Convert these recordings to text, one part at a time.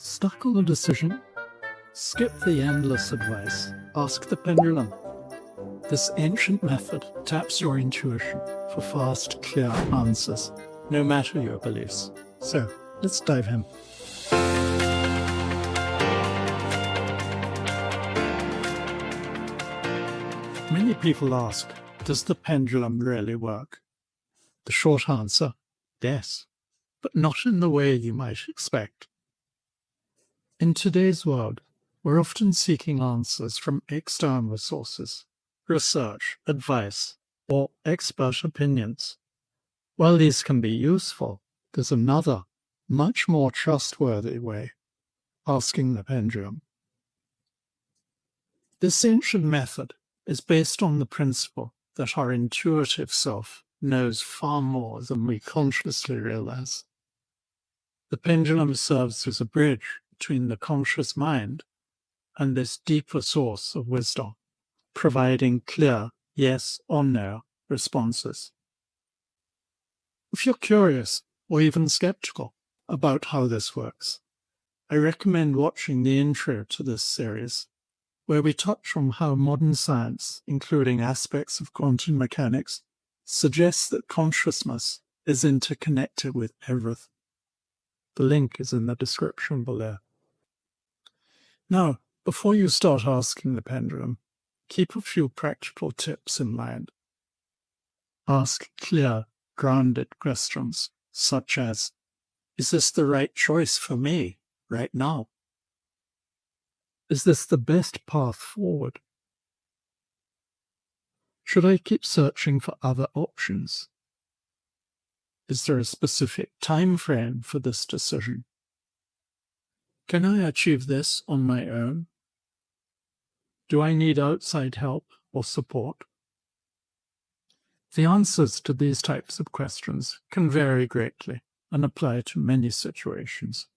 Stuck on a decision? Skip the endless advice. Ask the pendulum. This ancient method taps your intuition for fast, clear answers, no matter your beliefs. So, let's dive in. Many people ask, does the pendulum really work? The short answer, yes, but not in the way you might expect. In today's world, we're often seeking answers from external sources, research, advice, or expert opinions. While these can be useful, there's another, much more trustworthy way: asking the pendulum. This ancient method is based on the principle that our intuitive self knows far more than we consciously realize. The pendulum serves as a bridge between the conscious mind and this deeper source of wisdom, providing clear yes or no responses. If you're curious or even skeptical about how this works, I recommend watching the intro to this series, where we touch on how modern science, including aspects of quantum mechanics, suggests that consciousness is interconnected with everything. The link is in the description below. Now, before you start asking the pendulum, keep a few practical tips in mind. Ask clear, grounded questions, such as, is this the right choice for me right now? Is this the best path forward? Should I keep searching for other options? Is there a specific time frame for this decision? Can I achieve this on my own? Do I need outside help or support? The answers to these types of questions can vary greatly and apply to many situations.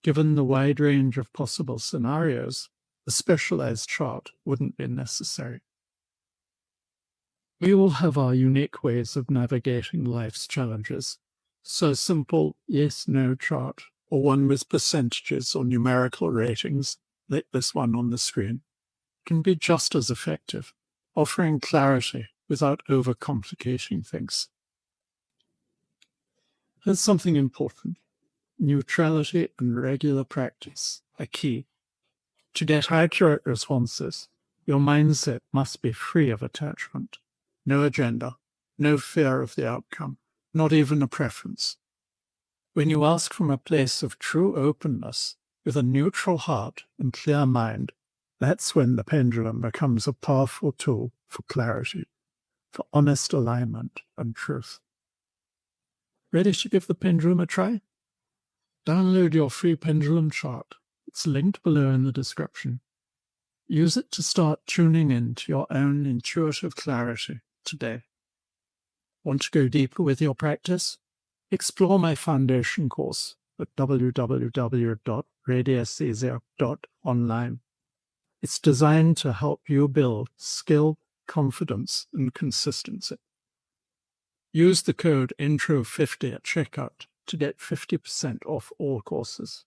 Given the wide range of possible scenarios, a specialized chart wouldn't be necessary. We all have our unique ways of navigating life's challenges, so a simple yes-no chart, or one with percentages or numerical ratings, like this one on the screen, can be just as effective, offering clarity without overcomplicating things. Here's something important. Neutrality and regular practice are key. To get accurate responses, your mindset must be free of attachment. No agenda, no fear of the outcome, not even a preference. When you ask from a place of true openness, with a neutral heart and clear mind, that's when the pendulum becomes a powerful tool for clarity, for honest alignment and truth. Ready to give the pendulum a try? Download your free pendulum chart. It's linked below in the description. Use it to start tuning into your own intuitive clarity today. Want to go deeper with your practice? Explore my foundation course at www.radiuseasier.online. It's designed to help you build skill, confidence, and consistency. Use the code INTRO50 at checkout to get 50% off all courses.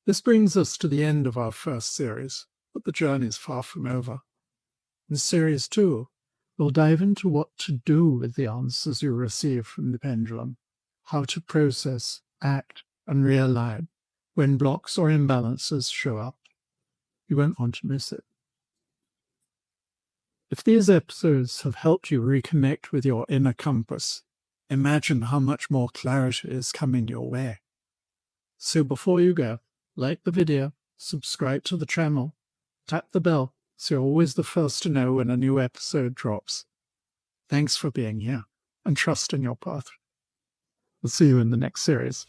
This brings us to the end of our first series, but the journey is far from over. In Series 2, we'll dive into what to do with the answers you receive from the pendulum, how to process, act, and realign when blocks or imbalances show up. You won't want to miss it. If these episodes have helped you reconnect with your inner compass, imagine how much more clarity is coming your way. So before you go, like the video, subscribe to the channel, tap the bell so you're always the first to know when a new episode drops. Thanks for being here and trust in your path. We'll see you in the next series.